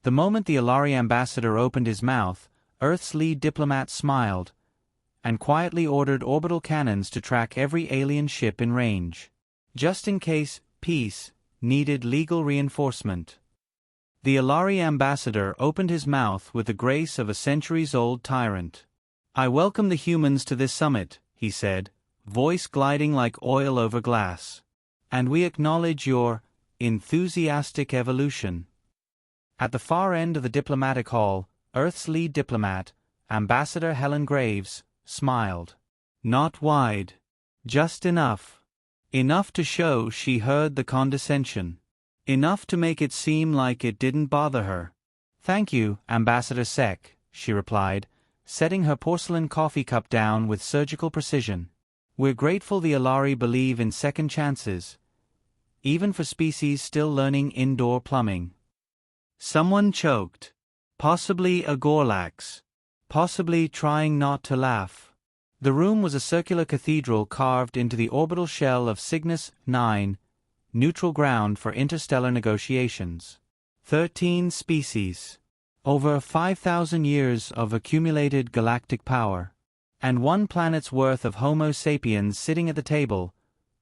The moment the Alari ambassador opened his mouth, Earth's lead diplomat smiled, and quietly ordered orbital cannons to track every alien ship in range, just in case peace needed legal reinforcement. The Alari ambassador opened his mouth with the grace of a centuries-old tyrant. "I welcome the humans to this summit," he said, voice gliding like oil over glass. "And we acknowledge your enthusiastic evolution." At the far end of the diplomatic hall, Earth's lead diplomat, Ambassador Helen Graves, smiled. Not wide. Just enough. Enough to show she heard the condescension. Enough to make it seem like it didn't bother her. "Thank you, Ambassador Sec," she replied, setting her porcelain coffee cup down with surgical precision. "We're grateful the Alari believe in second chances, even for species still learning indoor plumbing." Someone choked. Possibly a Gorlax. Possibly trying not to laugh. The room was a circular cathedral carved into the orbital shell of Cygnus 9, neutral ground for interstellar negotiations. 13 species. Over 5,000 years of accumulated galactic power. And one planet's worth of Homo sapiens sitting at the table,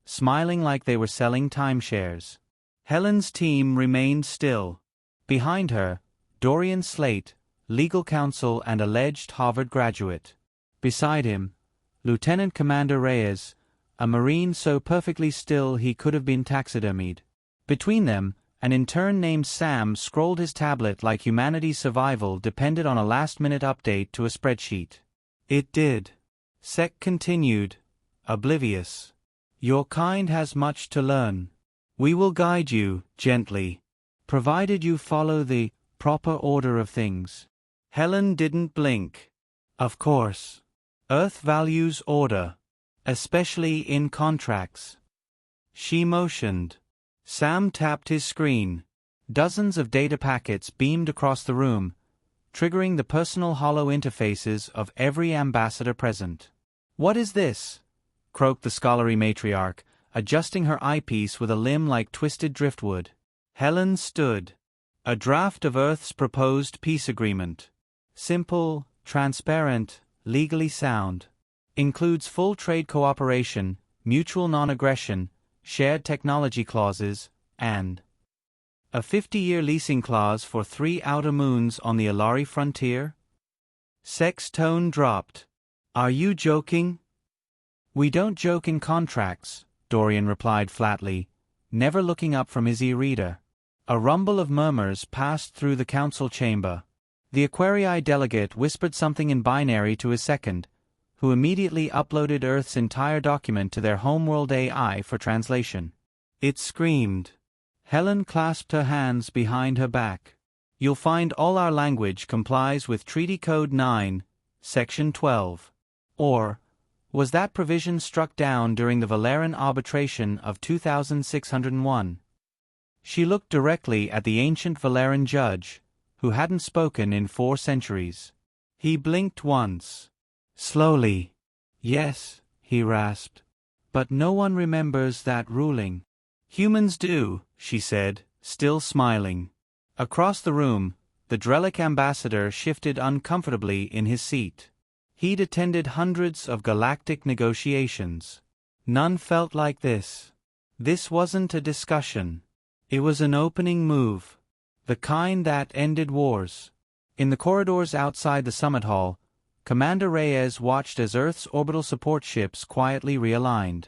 smiling like they were selling timeshares. Helen's team remained still. Behind her, Dorian Slate, legal counsel and alleged Harvard graduate. Beside him, Lieutenant Commander Reyes, a Marine so perfectly still he could have been taxidermied. Between them, an intern named Sam scrolled his tablet like humanity's survival depended on a last-minute update to a spreadsheet. "It did," Sec continued, oblivious. "Your kind has much to learn. We will guide you, gently, provided you follow the proper order of things." Helen didn't blink. Of course. Earth values order, especially in contracts. She motioned. Sam tapped his screen. Dozens of data packets beamed across the room, triggering the personal holo interfaces of every ambassador present. "What is this?" croaked the scholarly matriarch, adjusting her eyepiece with a limb like twisted driftwood. Helen stood. "A draft of Earth's proposed peace agreement. Simple, transparent, legally sound. Includes full trade cooperation, mutual non-aggression, shared technology clauses, and a 50-year leasing clause for 3 outer moons on the Alari frontier." Sec's tone dropped. "Are you joking?" "We don't joke in contracts," Dorian replied flatly, never looking up from his e-reader. A rumble of murmurs passed through the council chamber. The Aquarii delegate whispered something in binary to his second, who immediately uploaded Earth's entire document to their homeworld AI for translation. It screamed. Helen clasped her hands behind her back. "You'll find all our language complies with Treaty Code 9, Section 12. Or, was that provision struck down during the Valeran arbitration of 2601? She looked directly at the ancient Valeran judge, who hadn't spoken in 4 centuries. He blinked once. Slowly. "Yes," he rasped. "But no one remembers that ruling." "Humans do," she said, still smiling. Across the room, the Drellic ambassador shifted uncomfortably in his seat. He'd attended hundreds of galactic negotiations. None felt like this. This wasn't a discussion. It was an opening move. The kind that ended wars. In the corridors outside the summit hall, Commander Reyes watched as Earth's orbital support ships quietly realigned.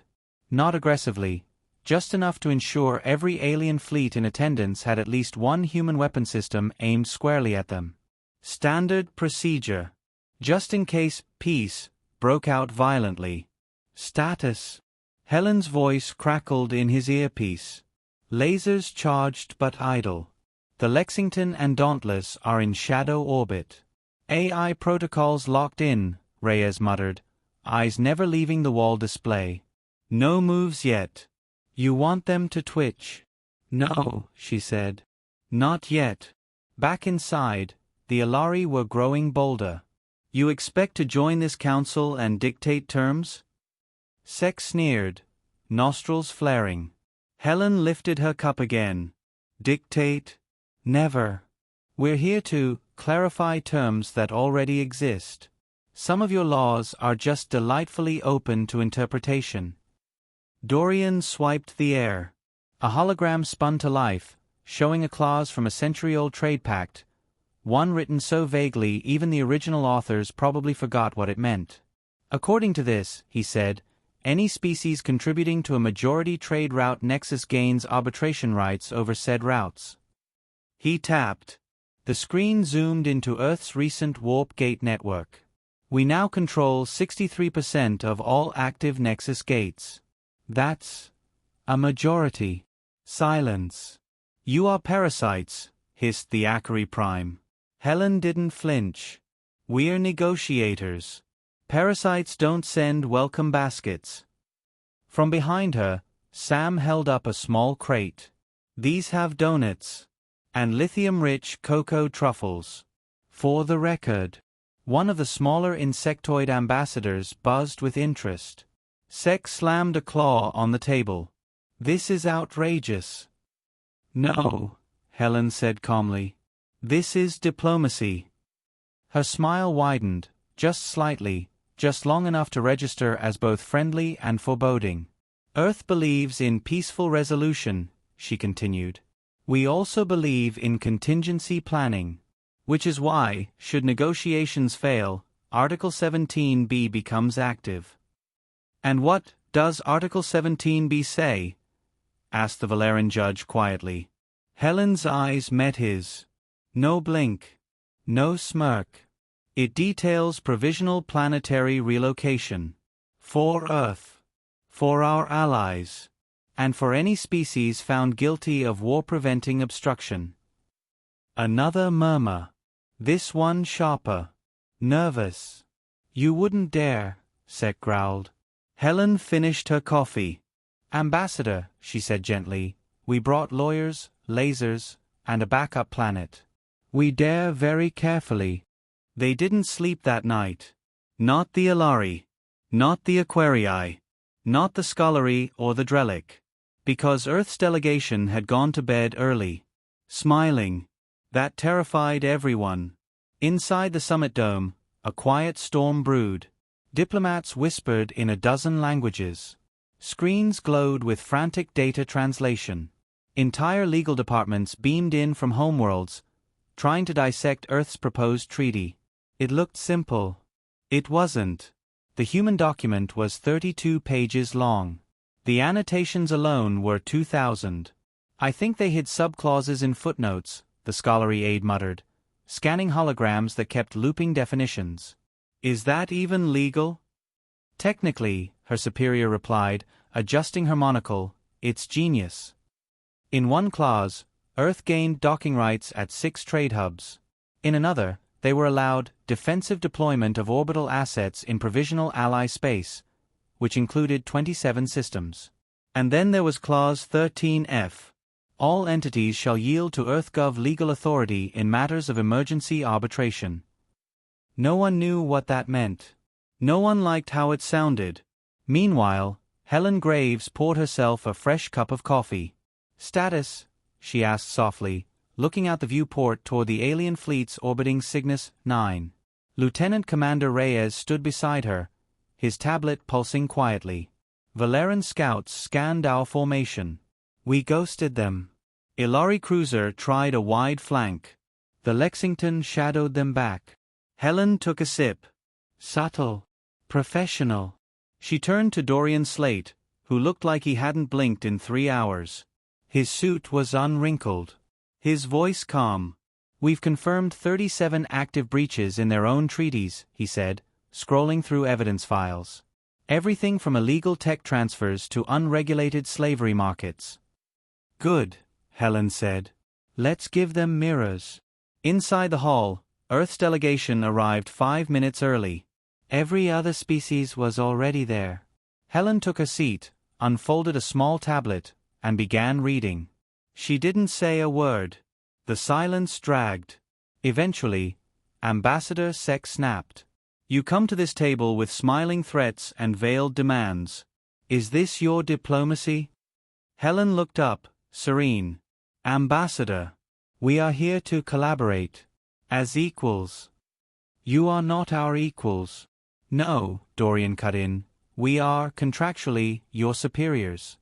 Not aggressively, just enough to ensure every alien fleet in attendance had at least one human weapon system aimed squarely at them. Standard procedure. Just in case peace broke out violently. Status. Helen's voice crackled in his earpiece. "Lasers charged but idle. The Lexington and Dauntless are in shadow orbit. AI protocols locked in," Reyes muttered, eyes never leaving the wall display. "No moves yet. You want them to twitch?" "No," she said. "Not yet." Back inside, the Alari were growing bolder. "You expect to join this council and dictate terms?" Sec sneered, nostrils flaring. Helen lifted her cup again. "Dictate? Never. We're here to clarify terms that already exist. Some of your laws are just delightfully open to interpretation. Dorian swiped the air. A hologram spun to life, showing a clause from a century-old trade pact, one written so vaguely even the original authors probably forgot what it meant. According to this, he said, any species contributing to a majority trade route nexus gains arbitration rights over said routes. He tapped. The screen zoomed into Earth's recent warp gate network. We now control 63% of all active nexus gates. That's a majority. Silence. You are parasites, hissed the Akari Prime. Helen didn't flinch. We're negotiators. Parasites don't send welcome baskets. From behind her, Sam held up a small crate. These have donuts. And lithium-rich cocoa truffles. For the record. One of the smaller insectoid ambassadors buzzed with interest. Sek slammed a claw on the table. This is outrageous. No, Helen said calmly. This is diplomacy. Her smile widened, just slightly, just long enough to register as both friendly and foreboding. Earth believes in peaceful resolution, she continued. We also believe in contingency planning. Which is why, should negotiations fail, Article 17b becomes active. And what does Article 17b say? Asked the Valeran judge quietly. Helen's eyes met his. No blink. No smirk. It details provisional planetary relocation. For Earth. For our allies. And for any species found guilty of war-preventing obstruction. Another murmur. This one sharper. Nervous. You wouldn't dare, Sek growled. Helen finished her coffee. Ambassador, she said gently, we brought lawyers, lasers, and a backup planet. We dare very carefully. They didn't sleep that night. Not the Alari. Not the Aquarii. Not the Scolari or the Drellic. Because Earth's delegation had gone to bed early. Smiling. That terrified everyone. Inside the summit dome, a quiet storm brewed. Diplomats whispered in a dozen languages. Screens glowed with frantic data translation. Entire legal departments beamed in from homeworlds, trying to dissect Earth's proposed treaty. It looked simple. It wasn't. The human document was 32 pages long. The annotations alone were 2,000. I think they hid subclauses in footnotes, the scholarly aide muttered, scanning holograms that kept looping definitions. Is that even legal? Technically, her superior replied, adjusting her monocle, it's genius. In one clause, Earth gained docking rights at 6 trade hubs. In another, they were allowed defensive deployment of orbital assets in provisional ally space, which included 27 systems. And then there was Clause 13F. All entities shall yield to EarthGov legal authority in matters of emergency arbitration. No one knew what that meant. No one liked how it sounded. Meanwhile, Helen Graves poured herself a fresh cup of coffee. Status? She asked softly, looking out the viewport toward the alien fleets orbiting Cygnus 9. Lieutenant Commander Reyes stood beside her, his tablet pulsing quietly. Valeran scouts scanned our formation. We ghosted them. Ilari cruiser tried a wide flank. The Lexington shadowed them back. Helen took a sip. Subtle. Professional. She turned to Dorian Slate, who looked like he hadn't blinked in 3 hours. His suit was unwrinkled. His voice calm. We've confirmed 37 active breaches in their own treaties, he said, scrolling through evidence files. Everything from illegal tech transfers to unregulated slavery markets. Good, Helen said. Let's give them mirrors. Inside the hall, Earth's delegation arrived 5 minutes early. Every other species was already there. Helen took a seat, unfolded a small tablet, and began reading. She didn't say a word. The silence dragged. Eventually, Ambassador Sek snapped. You come to this table with smiling threats and veiled demands. Is this your diplomacy? Helen looked up, serene. Ambassador. We are here to collaborate. As equals. You are not our equals. No, Dorian cut in. We are, contractually, your superiors.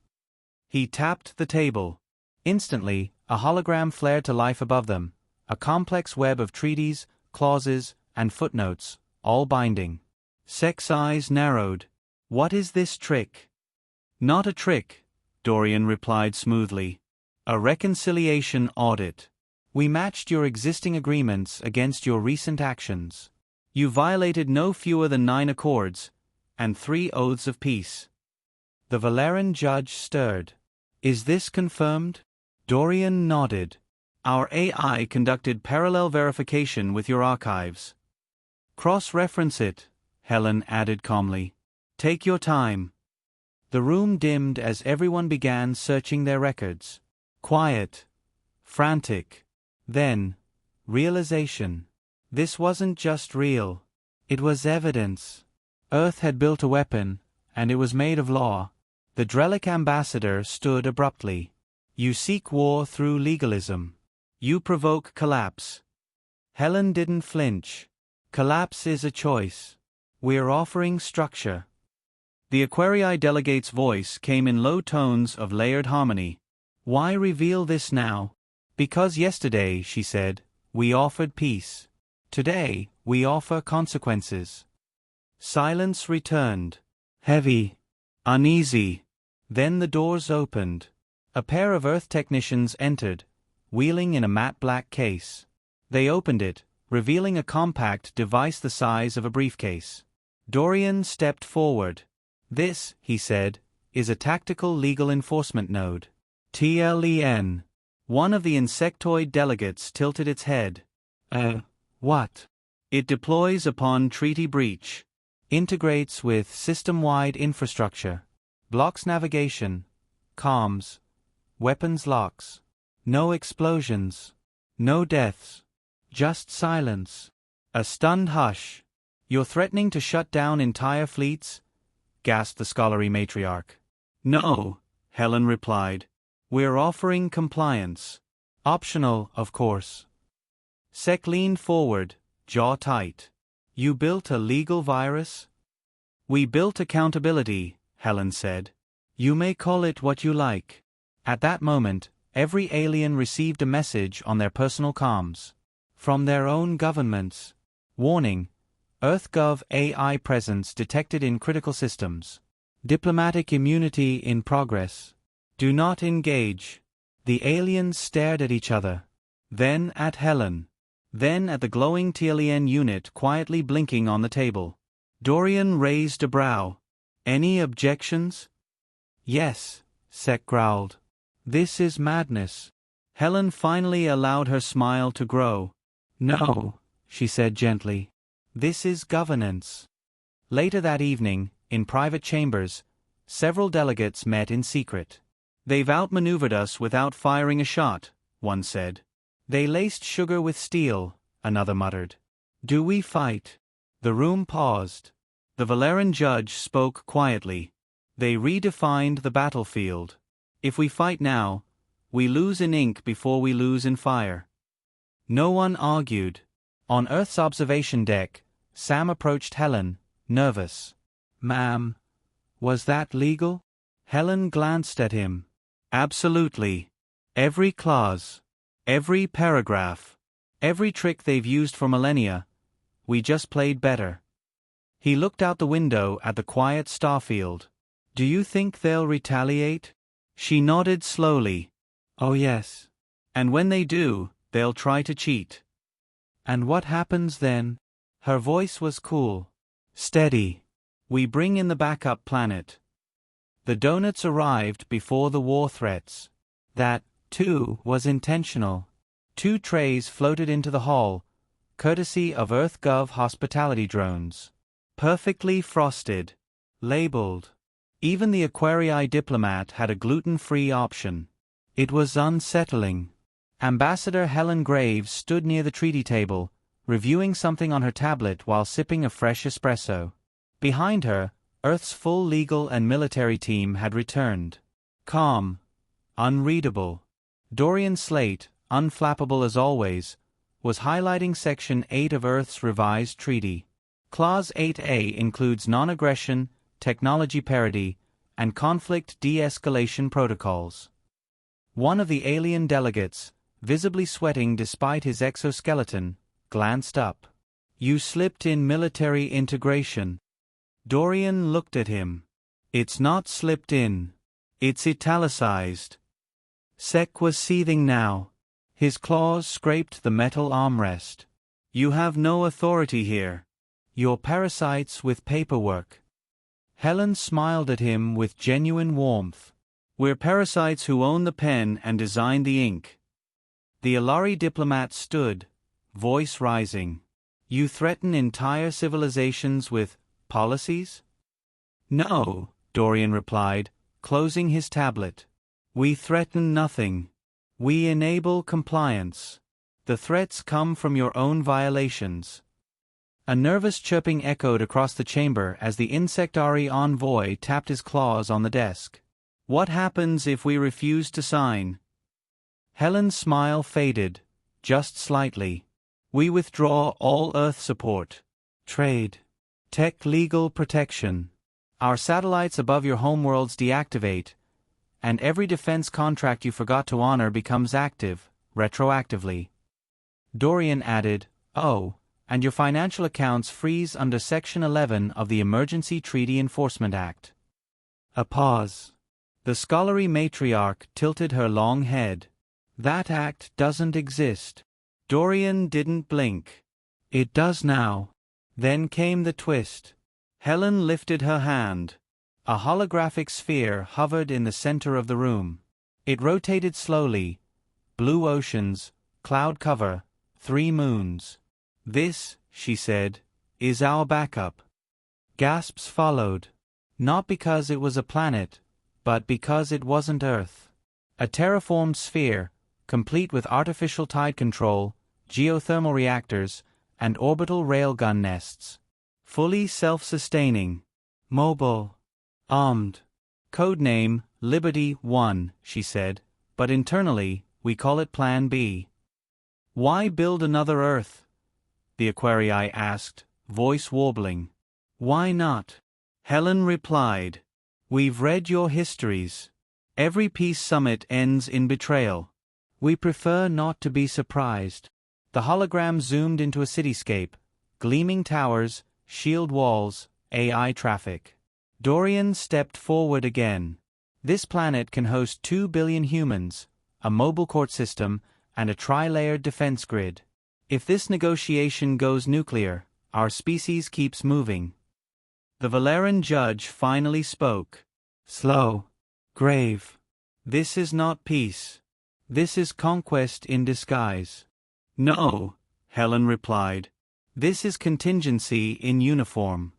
He tapped the table. Instantly, a hologram flared to life above them, a complex web of treaties, clauses, and footnotes, all binding. Sek's eyes narrowed. What is this trick? Not a trick, Dorian replied smoothly. A reconciliation audit. We matched your existing agreements against your recent actions. You violated no fewer than 9 accords, and 3 oaths of peace. The Valeran judge stirred. Is this confirmed? Dorian nodded. Our AI conducted parallel verification with your archives. Cross-reference it, Helen added calmly. Take your time. The room dimmed as everyone began searching their records. Quiet. Frantic. Then, realization. This wasn't just real. It was evidence. Earth had built a weapon, and it was made of law. The Drellic ambassador stood abruptly. You seek war through legalism. You provoke collapse. Helen didn't flinch. Collapse is a choice. We're offering structure. The Aquarii delegate's voice came in low tones of layered harmony. Why reveal this now? Because yesterday, she said, we offered peace. Today, we offer consequences. Silence returned. Heavy. Uneasy. Then the doors opened. A pair of Earth technicians entered, wheeling in a matte black case. They opened it, revealing a compact device the size of a briefcase. Dorian stepped forward. This, he said, is a tactical legal enforcement node. TLEN. One of the insectoid delegates tilted its head. What? It deploys upon treaty breach. Integrates with system-wide infrastructure. Blocks navigation. Comms. Weapons locks. No explosions. No deaths. Just silence. A stunned hush. You're threatening to shut down entire fleets? Gasped the scholarly matriarch. No, Helen replied. We're offering compliance. Optional, of course. Sek leaned forward, jaw tight. You built a legal virus? We built accountability, Helen said. You may call it what you like. At that moment, every alien received a message on their personal comms. From their own governments. Warning. EarthGov AI presence detected in critical systems. Diplomatic immunity in progress. Do not engage. The aliens stared at each other. Then at Helen. Then at the glowing TLEN unit quietly blinking on the table. Dorian raised a brow. Any objections? Yes, Sek growled. This is madness. Helen finally allowed her smile to grow. No, she said gently. This is governance. Later that evening, in private chambers, several delegates met in secret. They've outmaneuvered us without firing a shot, one said. They laced sugar with steel, another muttered. Do we fight? The room paused. The Valeran judge spoke quietly. They redefined the battlefield. If we fight now, we lose in ink before we lose in fire. No one argued. On Earth's observation deck, Sam approached Helen, nervous. Ma'am, was that legal? Helen glanced at him. Absolutely. Every clause. Every paragraph. Every trick they've used for millennia. We just played better. He looked out the window at the quiet starfield. Do you think they'll retaliate? She nodded slowly. Oh yes. And when they do, they'll try to cheat. And what happens then? Her voice was cool. Steady. We bring in the backup planet. The donuts arrived before the war threats. That, too, was intentional. 2 trays floated into the hall, courtesy of EarthGov hospitality drones. Perfectly frosted. Labeled. Even the Aquarii diplomat had a gluten-free option. It was unsettling. Ambassador Helen Graves stood near the treaty table, reviewing something on her tablet while sipping a fresh espresso. Behind her, Earth's full legal and military team had returned. Calm. Unreadable. Dorian Slate, unflappable as always, was highlighting Section 8 of Earth's revised treaty. Clause 8A includes non-aggression, technology parity, and conflict de-escalation protocols. One of the alien delegates, visibly sweating despite his exoskeleton, glanced up. "You slipped in military integration." Dorian looked at him. "It's not slipped in. It's italicized." Sek was seething now. His claws scraped the metal armrest. "You have no authority here. You're parasites with paperwork." Helen smiled at him with genuine warmth. "We're parasites who own the pen and design the ink." The Ilari diplomat stood, voice rising. "You threaten entire civilizations with policies?" "No," Dorian replied, closing his tablet. "We threaten nothing. We enable compliance. The threats come from your own violations." A nervous chirping echoed across the chamber as the Insectari envoy tapped his claws on the desk. "What happens if we refuse to sign?" Helen's smile faded, just slightly. "We withdraw all Earth support. Trade. Tech legal protection. Our satellites above your homeworlds deactivate, and every defense contract you forgot to honor becomes active, retroactively." Dorian added, "Oh, and your financial accounts freeze under Section 11 of the Emergency Treaty Enforcement Act." A pause. The scholarly matriarch tilted her long head. "That act doesn't exist." Dorian didn't blink. "It does now." Then came the twist. Helen lifted her hand. A holographic sphere hovered in the center of the room. It rotated slowly. Blue oceans, cloud cover, 3 moons. "This," she said, "is our backup." Gasps followed. Not because it was a planet, but because it wasn't Earth. A terraformed sphere, complete with artificial tide control, geothermal reactors, and orbital railgun nests. Fully self-sustaining. Mobile. Armed. "Codename, Liberty 1, she said, "but internally, we call it Plan B." "Why build another Earth?" the Aquarii asked, voice warbling. "Why not?" Helen replied. "We've read your histories. Every peace summit ends in betrayal. We prefer not to be surprised." The hologram zoomed into a cityscape, gleaming towers, shield walls, AI traffic. Dorian stepped forward again. "This planet can host 2 billion humans, a mobile court system, and a tri-layered defense grid. If this negotiation goes nuclear, our species keeps moving." The Valeran judge finally spoke. Slow. Grave. "This is not peace. This is conquest in disguise." "No," Helen replied. "This is contingency in uniform."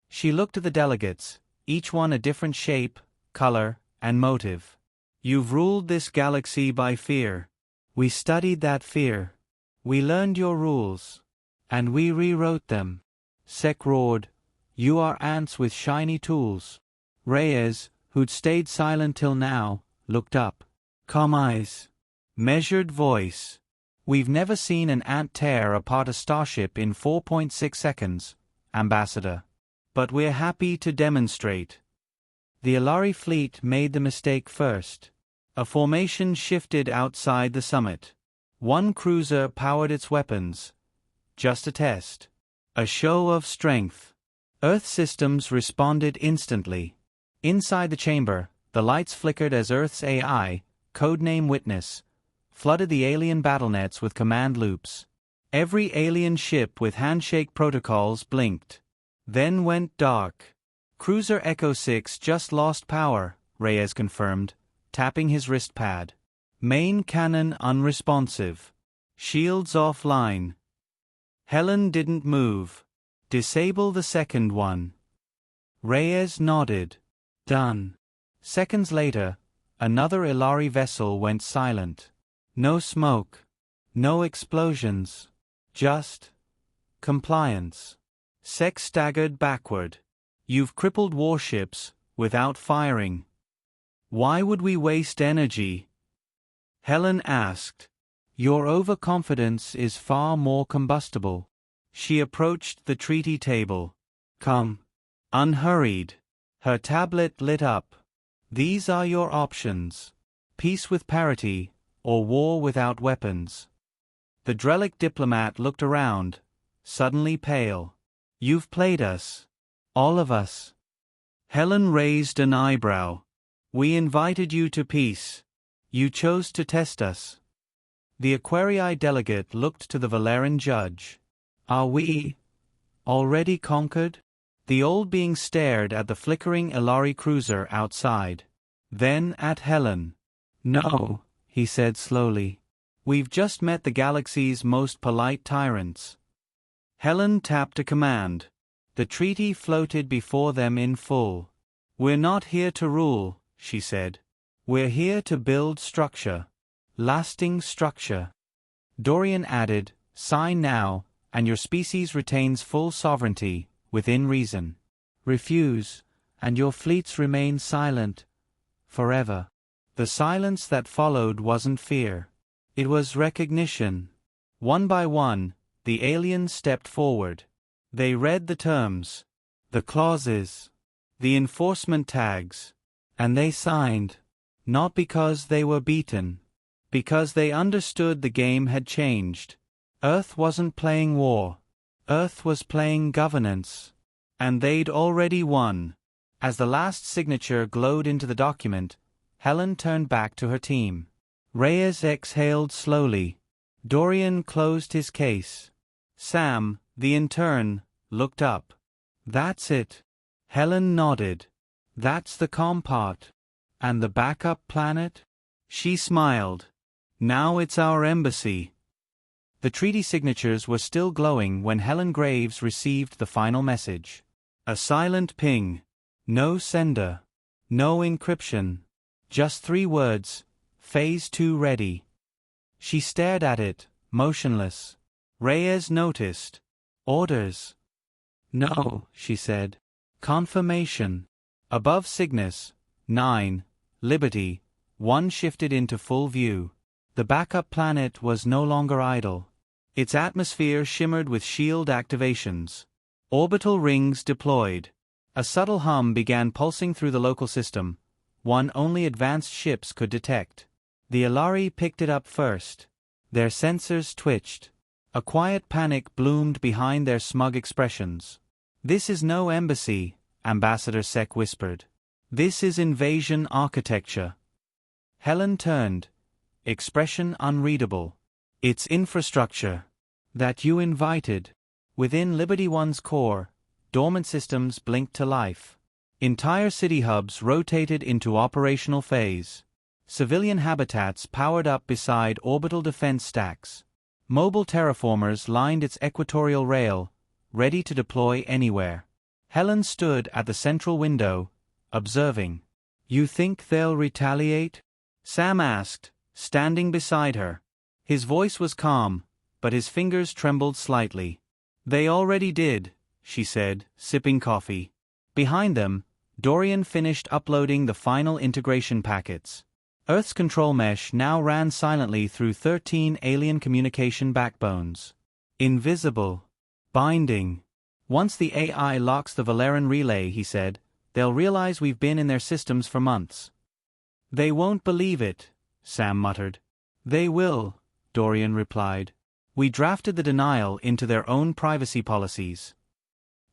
She looked at the delegates, each one a different shape, color, and motive. "You've ruled this galaxy by fear. We studied that fear. We learned your rules. And we rewrote them." Sek roared, "You are ants with shiny tools." Reyes, who'd stayed silent till now, looked up. Calm eyes. Measured voice. "We've never seen an ant tear apart a starship in 4.6 seconds, Ambassador. But we're happy to demonstrate." The Ilari fleet made the mistake first. A formation shifted outside the summit. One cruiser powered its weapons. Just a test. A show of strength. Earth systems responded instantly. Inside the chamber, the lights flickered as Earth's AI, codename Witness, flooded the alien battlenets with command loops. Every alien ship with handshake protocols blinked. Then went dark. "Cruiser Echo 6 just lost power," Reyes confirmed, tapping his wrist pad. "Main cannon unresponsive. Shields offline." Helen didn't move. "Disable the second one." Reyes nodded. "Done." Seconds later, another Ilari vessel went silent. No smoke. No explosions. Just compliance. Sek staggered backward. "You've crippled warships, without firing. Why would we waste energy?" Helen asked. Your overconfidence is far more combustible. She approached the treaty table. Come. Unhurried. Her tablet lit up. These are your options. Peace with parity, or war without weapons. The Drellic diplomat looked around, suddenly pale. You've played us. All of us. Helen raised an eyebrow. We invited you to peace. You chose to test us. The Aquarii delegate looked to the Valeran judge. Are we already conquered? The old being stared at the flickering Ilari cruiser outside. Then at Helen. No, he said slowly. We've just met the galaxy's most polite tyrants. Helen tapped a command. The treaty floated before them in full. We're not here to rule, she said. We're here to build structure. Lasting structure. Dorian added, sign now, and your species retains full sovereignty, within reason. Refuse, and your fleets remain silent. Forever. The silence that followed wasn't fear. It was recognition. One by one, the aliens stepped forward. They read the terms, the clauses, the enforcement tags, and they signed. Not because they were beaten. Because they understood the game had changed. Earth wasn't playing war. Earth was playing governance. And they'd already won. As the last signature glowed into the document, Helen turned back to her team. Reyes exhaled slowly. Dorian closed his case. Sam, the intern, looked up. That's it. Helen nodded. That's the compart. And the backup planet? She smiled. Now it's our embassy. The treaty signatures were still glowing when Helen Graves received the final message. A silent ping. No sender. No encryption. Just 3 words. Phase 2 ready. She stared at it, motionless. Reyes noticed. Orders. No, she said. Confirmation. Above Cygnus, 9, Liberty, 1 shifted into full view. The backup planet was no longer idle. Its atmosphere shimmered with shield activations. Orbital rings deployed. A subtle hum began pulsing through the local system, one only advanced ships could detect. The Ilari picked it up first. Their sensors twitched. A quiet panic bloomed behind their smug expressions. This is no embassy, Ambassador Sec whispered. This is invasion architecture. Helen turned. Expression unreadable. It's infrastructure. That you invited. Within Liberty One's core, dormant systems blinked to life. Entire city hubs rotated into operational phase. Civilian habitats powered up beside orbital defense stacks. Mobile terraformers lined its equatorial rail, ready to deploy anywhere. Helen stood at the central window, observing. You think they'll retaliate? Sam asked, standing beside her. His voice was calm, but his fingers trembled slightly. They already did, she said, sipping coffee. Behind them, Dorian finished uploading the final integration packets. Earth's control mesh now ran silently through 13 alien communication backbones. Invisible. Binding. Once the AI locks the Valeran relay, he said, they'll realize we've been in their systems for months. They won't believe it, Sam muttered. They will, Dorian replied. We drafted the denial into their own privacy policies.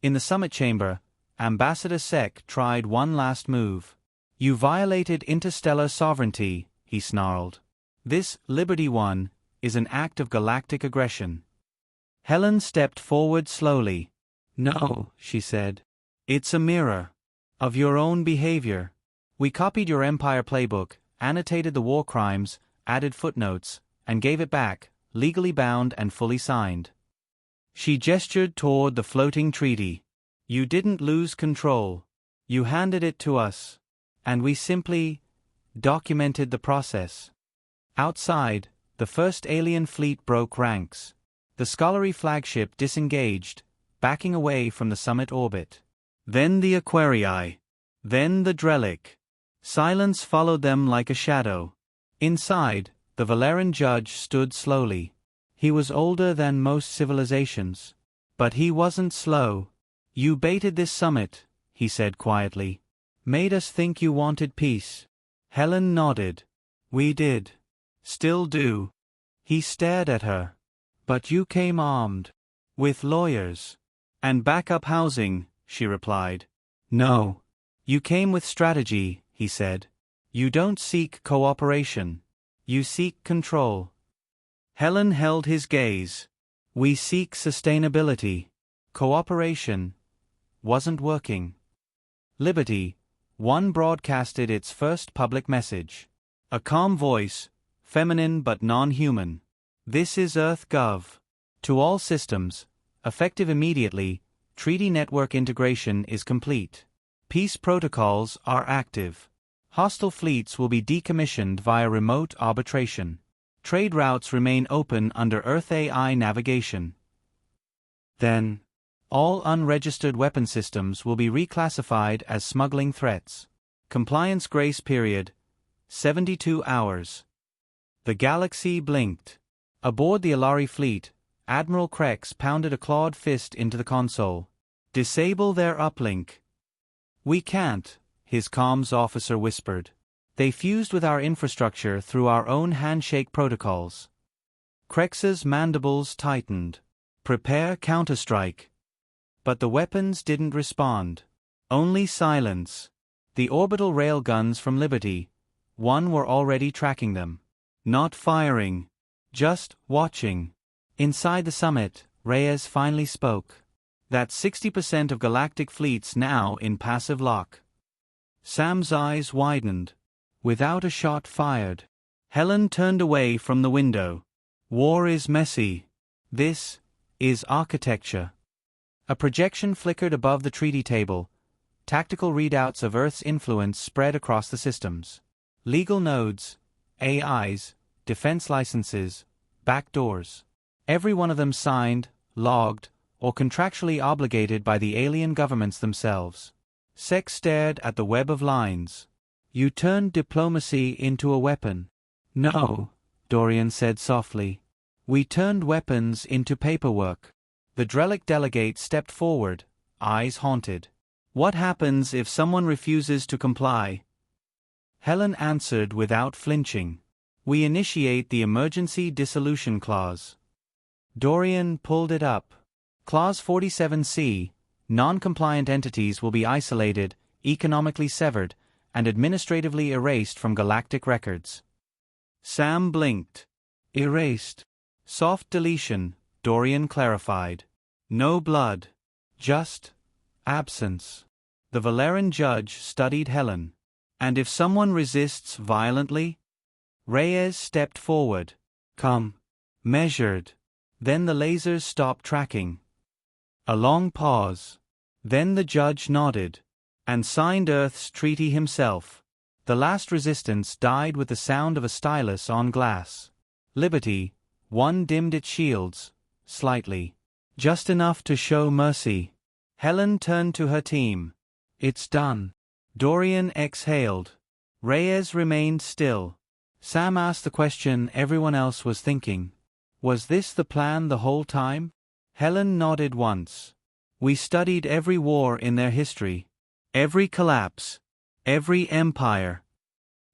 In the summit chamber, Ambassador Sec tried one last move. You violated interstellar sovereignty, he snarled. This, Liberty One, is an act of galactic aggression. Helen stepped forward slowly. No, she said. It's a mirror. Of your own behavior. We copied your Empire playbook, annotated the war crimes, added footnotes, and gave it back, legally bound and fully signed. She gestured toward the floating treaty. You didn't lose control. You handed it to us. And we simply documented the process. Outside, the first alien fleet broke ranks. The Scholarly flagship disengaged, backing away from the summit orbit. Then the Aquarii. Then the Drellic. Silence followed them like a shadow. Inside, The Valeran judge stood slowly. He was older than most civilizations. But he wasn't slow. You baited this summit, he said quietly. Made us think you wanted peace. Helen nodded. We did. Still do. He stared at her. But you came armed. With lawyers. And backup housing, she replied. No. You came with strategy, he said. You don't seek cooperation. You seek control. Helen held his gaze. We seek sustainability. Cooperation wasn't working. Liberty One broadcasted its first public message. A calm voice, feminine but non-human. This is Earth Gov. To all systems, effective immediately, treaty network integration is complete. Peace protocols are active. Hostile fleets will be decommissioned via remote arbitration. Trade routes remain open under Earth AI navigation. Then, all unregistered weapon systems will be reclassified as smuggling threats. Compliance grace period, 72 hours. The galaxy blinked. Aboard the Alari fleet, Admiral Krex pounded a clawed fist into the console. Disable their uplink. We can't, his comms officer whispered. They fused with our infrastructure through our own handshake protocols. Krex's mandibles tightened. Prepare counterstrike. But the weapons didn't respond. Only silence. The orbital railguns from Liberty One were already tracking them. Not firing. Just watching. Inside the summit, Reyes finally spoke. That's 60% of galactic fleets now in passive lock. Sam's eyes widened. Without a shot fired. Helen turned away from the window. War is messy. This is architecture. A projection flickered above the treaty table. Tactical readouts of Earth's influence spread across the systems. Legal nodes, AIs, defense licenses, backdoors. Every one of them signed, logged, or contractually obligated by the alien governments themselves. Sex stared at the web of lines. You turned diplomacy into a weapon. No, Dorian said softly. We turned weapons into paperwork. The Drellic delegate stepped forward, eyes haunted. What happens if someone refuses to comply? Helen answered without flinching. We initiate the emergency dissolution clause. Dorian pulled it up. Clause 47C, non-compliant entities will be isolated, economically severed, and administratively erased from galactic records. Sam blinked. Erased. Soft deletion, Dorian clarified. No blood. Just absence. The Valeran judge studied Helen. And if someone resists violently? Reyes stepped forward. Come. Measured. Then the lasers stopped tracking. A long pause. Then the judge nodded. And signed Earth's treaty himself. The last resistance died with the sound of a stylus on glass. Liberty One dimmed its shields, slightly. Just enough to show mercy. Helen turned to her team. It's done. Dorian exhaled. Reyes remained still. Sam asked the question everyone else was thinking. Was this the plan the whole time? Helen nodded once. We studied every war in their history. Every collapse. Every empire.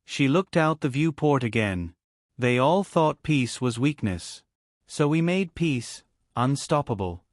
She looked out the viewport again. They all thought peace was weakness. So we made peace unstoppable.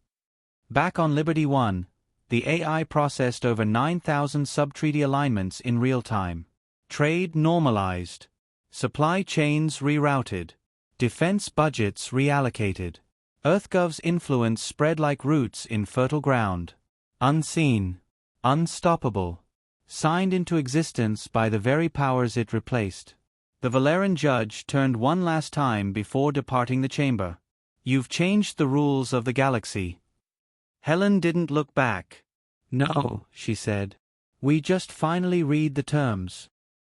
Back on Liberty One, the AI processed over 9,000 sub-treaty alignments in real time. Trade normalized. Supply chains rerouted. Defense budgets reallocated. EarthGov's influence spread like roots in fertile ground. Unseen. Unstoppable. Signed into existence by the very powers it replaced. The Valeran judge turned one last time before departing the chamber. You've changed the rules of the galaxy. Helen didn't look back. No, she said. We just finally read the terms.